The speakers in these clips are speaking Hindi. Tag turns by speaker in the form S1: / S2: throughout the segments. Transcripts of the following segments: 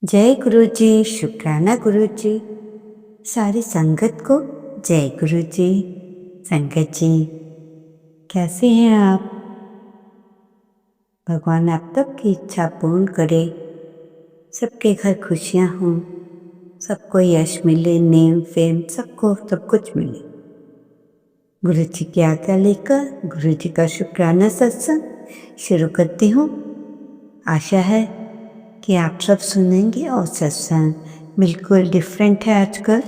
S1: जय गुरु जी, शुक्राना गुरु जी। सारी संगत को जय गुरु जी। संगत जी कैसे हैं आप? भगवान आप तक की इच्छा पूर्ण करे, सबके घर खुशियां हों, सबको यश मिले, नेम फेम सबको सब कुछ मिले। गुरु जी की आज्ञा लेकर गुरु जी का शुक्राना सत्संग शुरू करती हूँ। आशा है कि आप सब सुनेंगे और सत्संग बिल्कुल डिफरेंट है आजकल,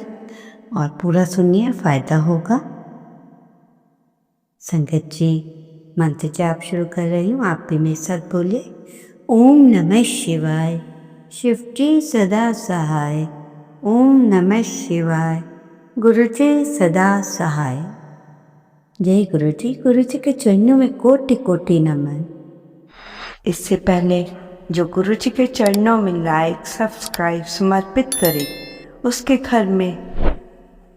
S1: और पूरा सुनिए, फायदा होगा। संगत जी मंत्र जाप शुरू कर रही हूँ, आप भी मेरे साथ बोले। ओम नमः शिवाय, शिव जी सदा सहाय। ओम नमः शिवाय, गुरु जी सदा सहाय। जय गुरु जी। गुरु जी के चरणों में कोटि कोटि नमन। इससे पहले जो गुरु जी के चरणों में लाइक सब्सक्राइब समर्पित करे, उसके घर में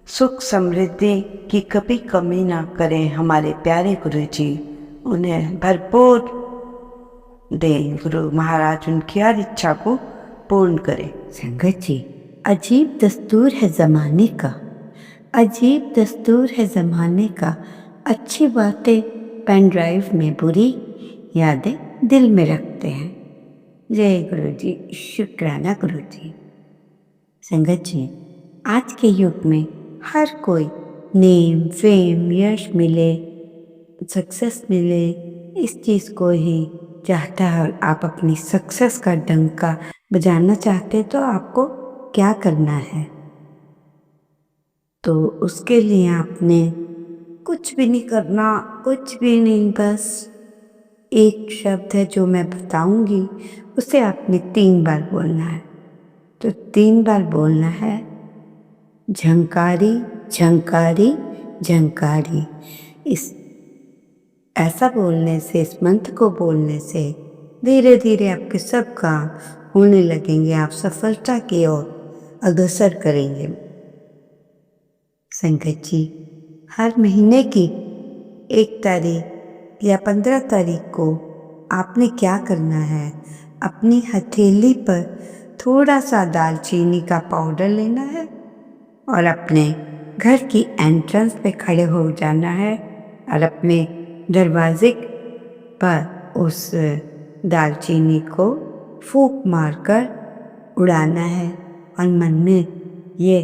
S1: सुख समृद्धि की कभी कमी ना करें। हमारे प्यारे गुरु जी उन्हें भरपूर दे। गुरु महाराज उनकी हर इच्छा को पूर्ण करें। संगत जी अजीब दस्तूर है जमाने का, अजीब दस्तूर है जमाने का। अच्छी बातें पेन ड्राइव में, बुरी यादें दिल में रखते हैं। जय गुरु जी, शुक्राना गुरु जी। संगत जी आज के युग में हर कोई नेम फेम यश मिले, सक्सेस मिले, इस चीज को ही चाहता है। आप अपनी सक्सेस का डंका बजाना चाहते तो आपको क्या करना है? तो उसके लिए आपने कुछ भी नहीं करना, कुछ भी नहीं, बस एक शब्द है जो मैं बताऊंगी, उसे आपने 3 बार बोलना है। तो 3 बार बोलना है, झंकारी झंकारी झंकारी। इस ऐसा बोलने से, इस मंत्र को बोलने से धीरे धीरे आपके सब काम होने लगेंगे, आप सफलता की ओर अग्रसर करेंगे। संगत जी हर महीने की 1 तारीख या 15 तारीख को आपने क्या करना है, अपनी हथेली पर थोड़ा सा दालचीनी का पाउडर लेना है और अपने घर की एंट्रेंस पे खड़े हो जाना है और अपने दरवाजे पर उस दालचीनी को फूंक मारकर उड़ाना है और मन में ये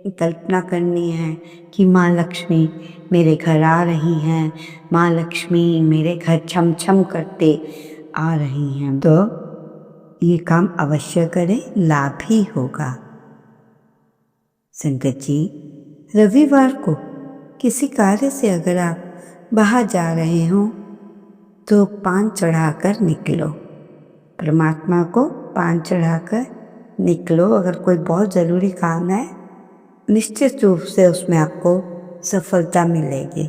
S1: कल्पना करनी है कि माँ लक्ष्मी मेरे घर आ रही हैं, माँ लक्ष्मी मेरे घर छम छम करते आ रही हैं। तो ये काम अवश्य करें, लाभ ही होगा। संगत जी रविवार को किसी कार्य से अगर आप बाहर जा रहे हो तो पान चढ़ाकर निकलो, परमात्मा को पान चढ़ाकर निकलो। अगर कोई बहुत ज़रूरी काम है, निश्चित रूप से उसमें आपको सफलता मिलेगी।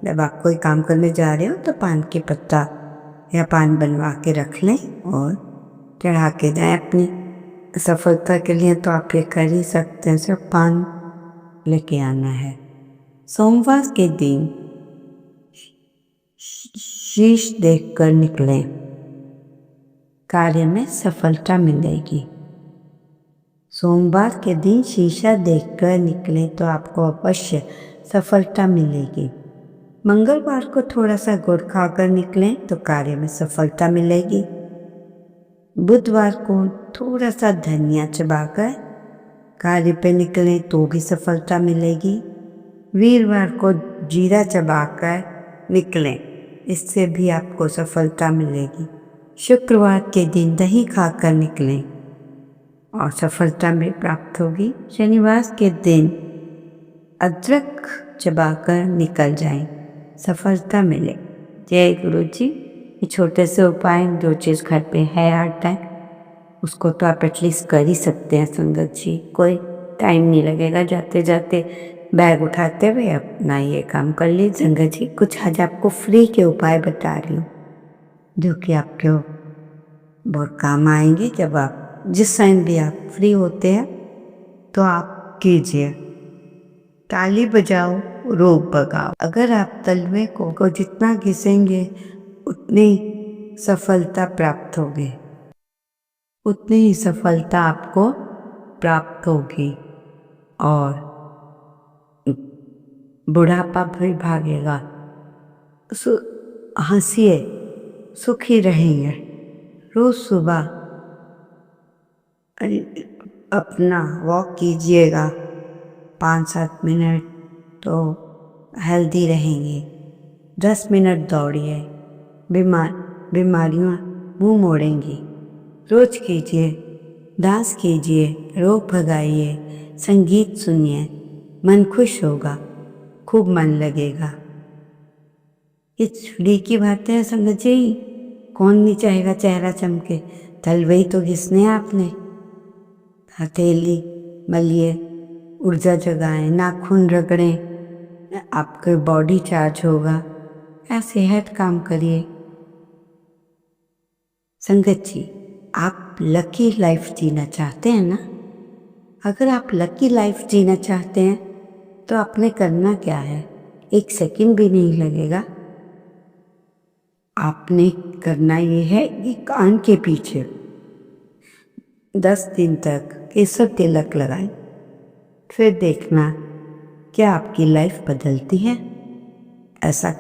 S1: जब आप कोई काम करने जा रहे हो तो पान के पत्ता या पान बनवा के रख लें और चढ़ा के जाएं अपनी सफलता के लिए। तो आप ये कर ही सकते हैं, सिर्फ पान लेके आना है। सोमवार के दिन शीश देखकर निकलें, कार्य में सफलता मिलेगी। सोमवार के दिन शीशा देखकर निकले तो आपको अवश्य सफलता मिलेगी। मंगलवार को थोड़ा सा गुड़ खाकर निकलें तो कार्य में सफलता मिलेगी। बुधवार को थोड़ा सा धनिया चबाकर कार्य पे निकलें तो भी सफलता मिलेगी। वीरवार को जीरा चबाकर निकलें, इससे भी आपको सफलता मिलेगी। शुक्रवार के दिन दही खाकर निकलें और सफलता में प्राप्त होगी। शनिवार के दिन अदरक चबाकर निकल जाएं, सफलता मिले। जय गुरु जी। ये छोटे से उपाय, जो चीज़ घर पे है हर टाइम, उसको तो आप एटलीस्ट कर ही सकते हैं। संगत जी कोई टाइम नहीं लगेगा, जाते जाते बैग उठाते हुए अपना ये काम कर लीजिए। संगत जी कुछ आज आपको फ्री के उपाय बता रही हूँ जो कि आपके बहुत काम आएंगे। जब आप जिस टाइम भी आप फ्री होते हैं तो आप कीजिए। ताली बजाओ, रोग भगाओ। अगर आप तलवे को जितना घिसेंगे उतनी सफलता प्राप्त होगी। उतनी ही सफलता आपको प्राप्त होगी और बुढ़ापा भी भागेगा। हंसिए, सुखी रहेंगे। रोज सुबह अपना वॉक कीजिएगा 5-7 मिनट तो हेल्दी रहेंगे। 10 मिनट दौड़िए, बीमारियां मुंह मोड़ेंगी। रोज कीजिए, डांस कीजिए, रोग भगाइए, संगीत सुनिए, मन खुश होगा, खूब मन लगेगा। ये फ्री की बातें हैं संगत जी। कौन नहीं चाहेगा चेहरा चमके? तलवई तो घिसने आपने। हथेली मलिए, ऊर्जा जगाएं, नाखून रगड़ें, आपका बॉडी चार्ज होगा। ऐसे सेहत काम करिए। संगत जी, आप लकी लाइफ जीना चाहते हैं ना? अगर आप लकी लाइफ जीना चाहते हैं तो आपने करना क्या है? 1 सेकंड भी नहीं लगेगा। आपने करना ये है कि कान के पीछे 10 दिन तक केसर तिलक लगाएं। फिर देखना क्या आपकी लाइफ बदलती है। ऐसा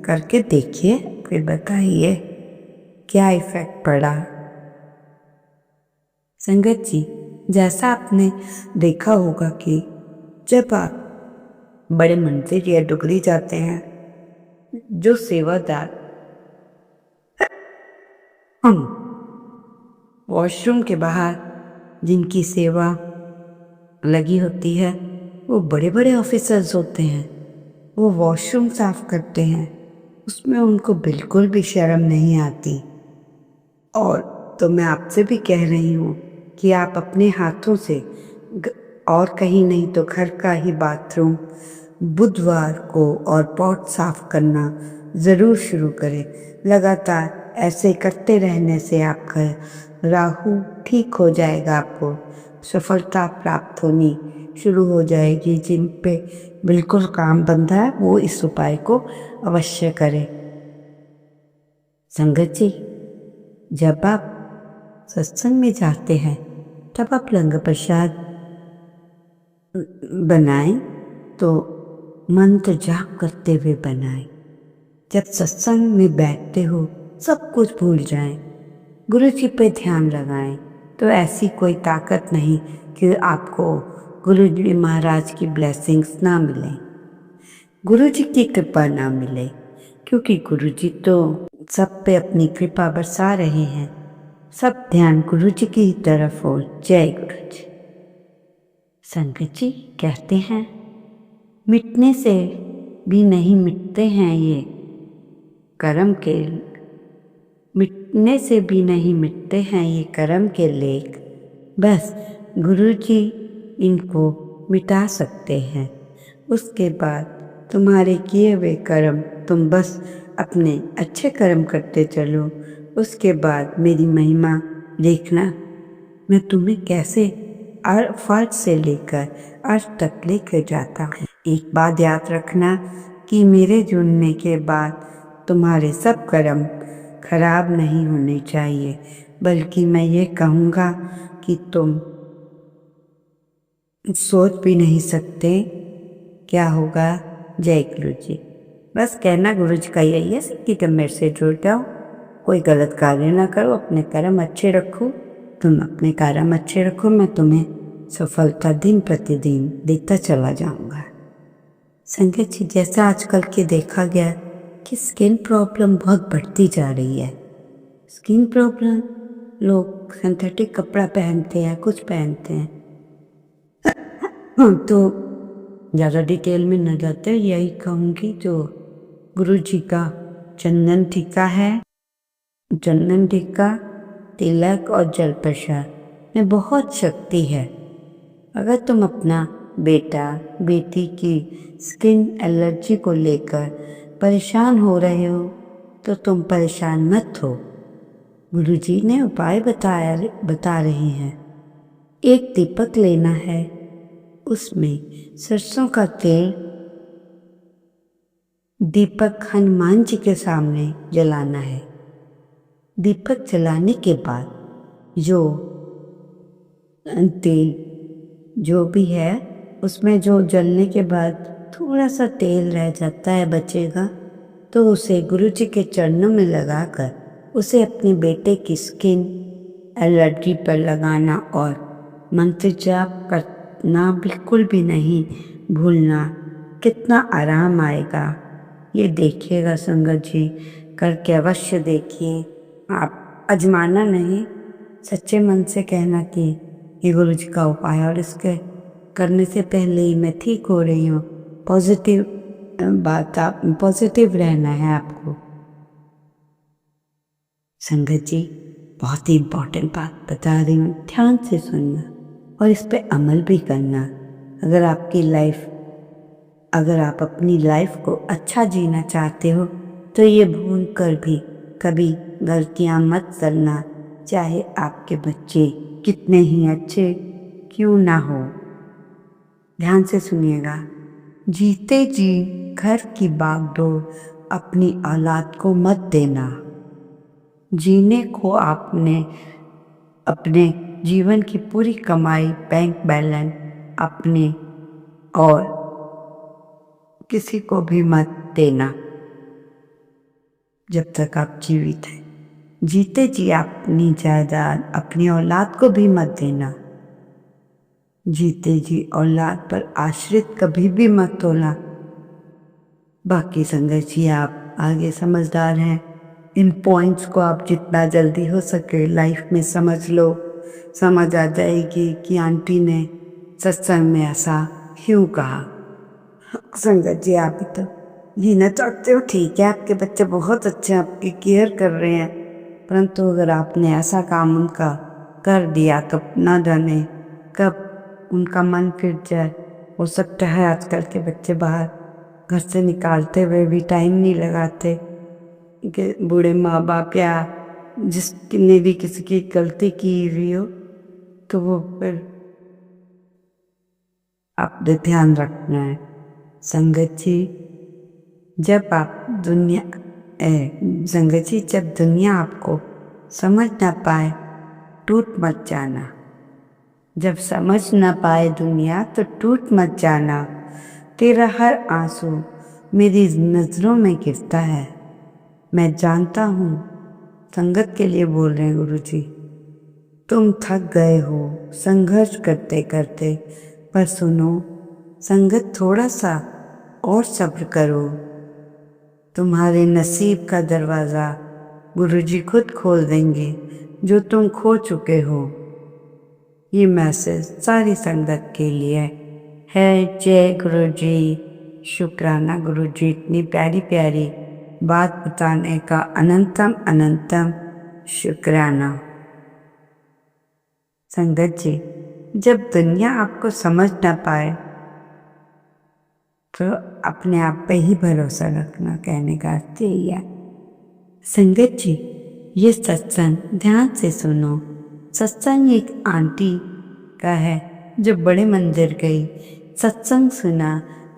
S1: करके देखिए, फिर बताइए क्या इफेक्ट पड़ा। संगत जी, जैसा आपने देखा होगा कि जब आप बड़े मंदिर या डुगरी जाते हैं, जो सेवादार वॉशरूम के बाहर जिनकी सेवा लगी होती है, वो बड़े बड़े ऑफिसर्स होते हैं। वो वॉशरूम साफ करते हैं, उसमें उनको बिल्कुल भी शर्म नहीं आती। और तो मैं आपसे भी कह रही हूँ कि आप अपने हाथों से और कहीं नहीं तो घर का ही बाथरूम बुधवार को और पॉट साफ करना ज़रूर शुरू करें। लगातार ऐसे करते रहने से आपका राहु ठीक हो जाएगा। आपको सफलता प्राप्त होनी शुरू हो जाएगी। जिन पे बिल्कुल काम बंधा है वो इस उपाय को अवश्य करें। संगत जी, जब आप सत्संग में जाते हैं तब आप लंगर प्रसाद बनाएं तो मंत्र जाप करते हुए बनाएं। जब सत्संग में बैठते हो सब कुछ भूल जाएं, गुरु जी पे ध्यान लगाएं। तो ऐसी कोई ताकत नहीं कि आपको गुरु जी महाराज की ब्लेसिंग्स ना मिले, गुरु जी की कृपा ना मिले, क्योंकि गुरु जी तो सब पे अपनी कृपा बरसा रहे हैं। सब ध्यान गुरु जी की तरफ हो। जय गुरु जी। संगत जी कहते हैं, मिटने से भी नहीं मिटते हैं ये कर्म के, मिटने से भी नहीं मिटते हैं ये कर्म के लेख। बस गुरु जी इनको मिटा सकते हैं। उसके बाद तुम्हारे किए हुए कर्म तुम बस अपने अच्छे कर्म करते चलो। उसके बाद मेरी महिमा देखना, मैं तुम्हें कैसे फर्ज से लेकर अर्थ तक लेकर जाता हूँ। एक बात याद रखना कि मेरे जुड़ने के बाद तुम्हारे सब कर्म खराब नहीं होने चाहिए, बल्कि मैं ये कहूँगा कि तुम सोच भी नहीं सकते क्या होगा। जय गुरु जी। बस कहना गुरु जी का यही है कि तुम मेरे से जुड़ जाओ, कोई गलत कार्य ना करो, अपने कर्म अच्छे रखो। तुम अपने कर्म अच्छे रखो, मैं तुम्हें सफलता दिन प्रतिदिन देता चला जाऊंगा। संगत जी, जैसा आजकल के देखा गया कि स्किन प्रॉब्लम बहुत बढ़ती जा रही है। स्किन प्रॉब्लम, लोग सिंथेटिक कपड़ा पहनते हैं, कुछ पहनते हैं। तो ज़्यादा डिटेल में न जाते, यही कहूँगी जो गुरु जी का चंदन टीका है, चंदन टीका, तिलक और जल प्रसाद में बहुत शक्ति है। अगर तुम अपना बेटा बेटी की स्किन एलर्जी को लेकर परेशान हो रहे हो तो तुम परेशान मत हो। गुरु जी ने उपाय बता रहे हैं। एक दीपक लेना है, उसमें सरसों का तेल दीपक हनुमान जी के सामने जलाना है। दीपक जलाने के बाद जो तेल जो भी है उसमें जो जलने के बाद थोड़ा सा तेल रह जाता है बचेगा, तो उसे गुरु जी के चरणों में लगाकर उसे अपने बेटे की स्किन एलर्जी पर लगाना और मंत्र जाप करना बिल्कुल भी नहीं भूलना। कितना आराम आएगा ये देखिएगा संगत जी, करके अवश्य देखिए। आप आजमाना नहीं, सच्चे मन से कहना कि ये गुरु जी का उपाय और इसके करने से पहले ही मैं ठीक हो रही हूँ। पॉजिटिव बात, आप पॉजिटिव रहना है आपको। संगत जी बहुत ही इम्पोर्टेंट बात बता रही हूँ, ध्यान से सुनना और इस पे अमल भी करना। अगर आप अपनी लाइफ को अच्छा जीना चाहते हो तो ये भूल कर भी कभी गलतियाँ मत करना, चाहे आपके बच्चे कितने ही अच्छे क्यों ना हो। ध्यान से सुनिएगा। जीते जी घर की बागडोर अपनी औलाद को मत देना। जीने को आपने अपने जीवन की पूरी कमाई, बैंक बैलेंस अपने और किसी को भी मत देना जब तक आप जीवित हैं। जीते जी अपनी जायदाद अपनी औलाद को भी मत देना। जीते जी औलाद पर आश्रित कभी भी मत होना। बाकी संगत जी आप आगे समझदार हैं, इन पॉइंट्स को आप जितना जल्दी हो सके लाइफ में समझ लो। समझ आ जाएगी कि आंटी ने सत्संग में ऐसा क्यों कहा। संगत जी आप भी तो जीना चाहते हो, ठीक है, आपके बच्चे बहुत अच्छे आपकी केयर कर रहे हैं, परंतु अगर आपने ऐसा काम उनका कर दिया कब ना जाने कब उनका मन फिर जाए। हो सकता है आजकल के बच्चे बाहर घर से निकालते हुए भी टाइम नहीं लगाते कि बूढ़े माँ बाप या जिसने भी किसी की गलती की हुई हो तो वो फिर आपने ध्यान रखना है। संगत जी जब दुनिया आपको समझ ना पाए टूट मत जाना। जब समझ ना पाए दुनिया तो टूट मत जाना। तेरा हर आंसू मेरी नजरों में गिरता है। मैं जानता हूँ, संगत के लिए बोल रहे हैं गुरु जी। तुम थक गए हो संघर्ष करते करते, पर सुनो संगत, थोड़ा सा और सब्र करो। तुम्हारे नसीब का दरवाज़ा गुरु जी खुद खोल देंगे जो तुम खो चुके हो। ये मैसेज सारी संगत के लिए है। जय गुरु जी। शुक्राना गुरु जी, इतनी प्यारी प्यारी बात बताने का अनंतम अनंतम शुक्राना। संगत जी जब दुनिया आपको समझ ना पाए तो अपने आप पे ही भरोसा रखना, कहने का अर्थ यही है। संगत जी ये सत्संग ध्यान से सुनो। सत्संग एक आंटी का है जो बड़े मंदिर गई, सत्संग सुना,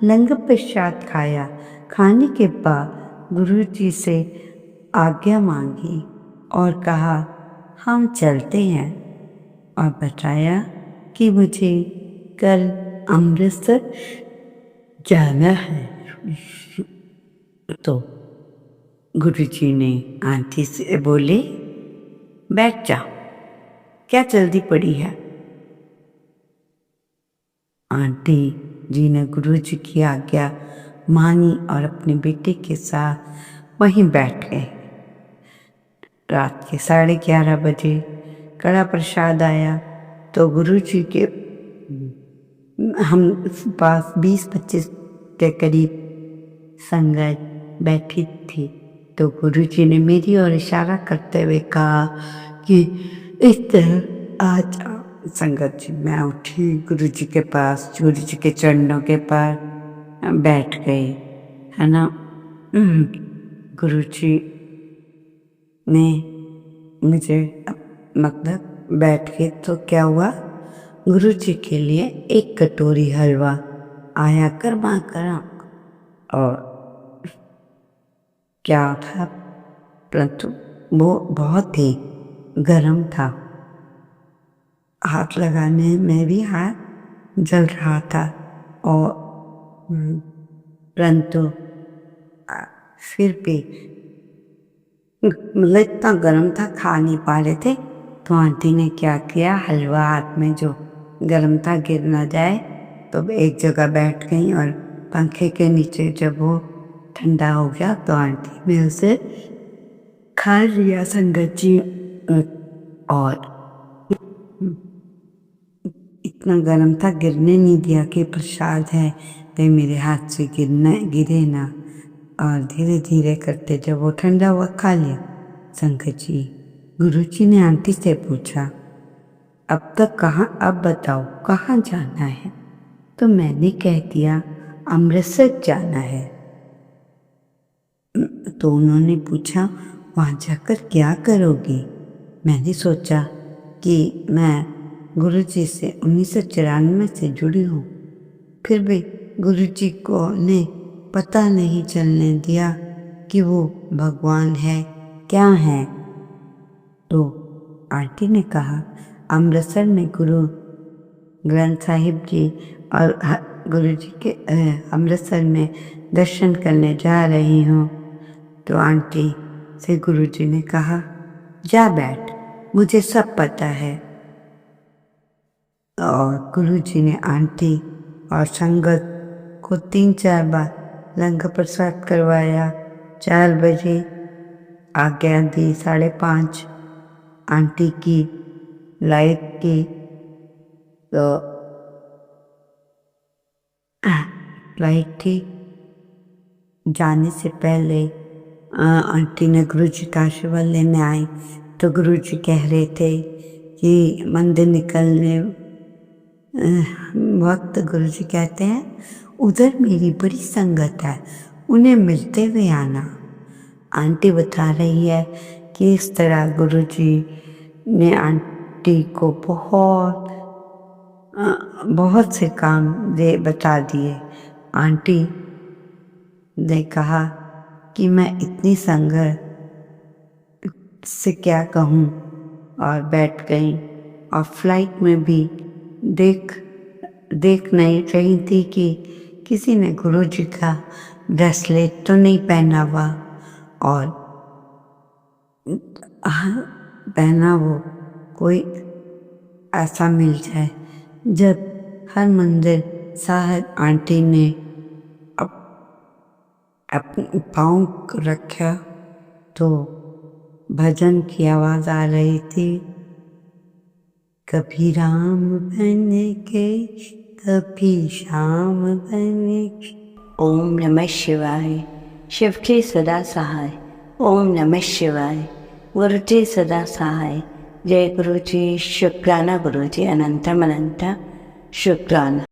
S1: लंगर प्रसाद खाया, खाने के बाद गुरु जी से आज्ञा मांगी और कहा हम चलते हैं, और बताया कि मुझे कल अमृतसर जाना है। तो गुरु जी ने आंटी से बोले बैठ जा, क्या जल्दी पड़ी है। आंटी जी ने गुरु जी की आज्ञा मानी और अपने बेटे के साथ वहीं बैठ गए। रात के 11:30 बजे कड़ा प्रसाद आया तो गुरु जी के हम पास 20-25 के करीब संगत बैठी थी। तो गुरु जी ने मेरी ओर इशारा करते हुए कहा कि इस तरह आ जाओ। संगत जी मैं उठी, गुरु जी के पास, गुरु जी के चरणों के पास बैठ गई, है ना। गुरु जी ने मुझे मतलब बैठ के तो क्या हुआ, गुरु जी के लिए एक कटोरी हलवा आया गर्मा गर्म, और क्या था, परंतु वो बहुत ही गर्म था। हाथ लगाने में भी हाथ जल रहा था और परंतु फिर भी मतलब इतना गर्म था, खा नहीं पा रहे थे। तो आंटी ने क्या किया, हलवा हाथ में जो गर्म था गिर ना जाए, तो एक जगह बैठ गई और पंखे के नीचे जब वो ठंडा हो गया तो आंटी ने उसे खा लिया संगत जी। और इतना गर्म था, गिरने नहीं दिया कि प्रसाद है तो मेरे हाथ से गिरे ना। और धीरे धीरे करते जब वो ठंडा हुआ खा लिया। संगत जी, गुरुजी ने आंटी से पूछा, अब तक कहाँ, अब बताओ कहाँ जाना है? तो मैंने कह दिया अमृतसर जाना है। तो उन्होंने पूछा, वहाँ जाकर क्या करोगी? मैंने सोचा कि मैं गुरुजी से 1994 से जुड़ी हूँ, फिर भी गुरुजी को ने पता नहीं चलने दिया कि वो भगवान है क्या है। तो आंटी ने कहा, अमृतसर में गुरु ग्रंथ साहिब जी और गुरुजी के अमृतसर में दर्शन करने जा रही हूँ। तो आंटी से गुरुजी ने कहा, जा बैठ, मुझे सब पता है। और गुरुजी ने आंटी और संगत को 3-4 बार लंगर प्रसाद करवाया। 4 बजे आज्ञा दी, 5:30 आंटी की लाइट की। तो लाइट थी। जाने से पहले आंटी ने गुरुजी का आशीर्वाद लेने आई तो गुरुजी कह रहे थे कि मंदिर निकलने वक्त गुरुजी कहते हैं, उधर मेरी बड़ी संगत है, उन्हें मिलते हुए आना। आंटी बता रही है कि इस तरह गुरुजी ने आंटी को बहुत से काम बता दिए। आंटी ने कहा कि मैं इतनी संगत से क्या कहूँ, और बैठ गई। और फ्लाइट में भी देख नहीं रही थी कि किसी ने गुरुजी का ब्रेसलेट तो नहीं पहना हुआ, और पहना वो कोई ऐसा मिल जाए। जब हर मंदिर साहब आंटी ने अपने पाँव रखा तो भजन की आवाज आ रही थी, कभी राम बन के कभी श्याम बन के। ओम नमः शिवाय। शिव जी सदा सहाय। ओम नमः शिवाय। गुरु जी सदा सहाय। जय गुरु जी। शुक्राना गुरु जी, अनंतम अनंत शुक्राना।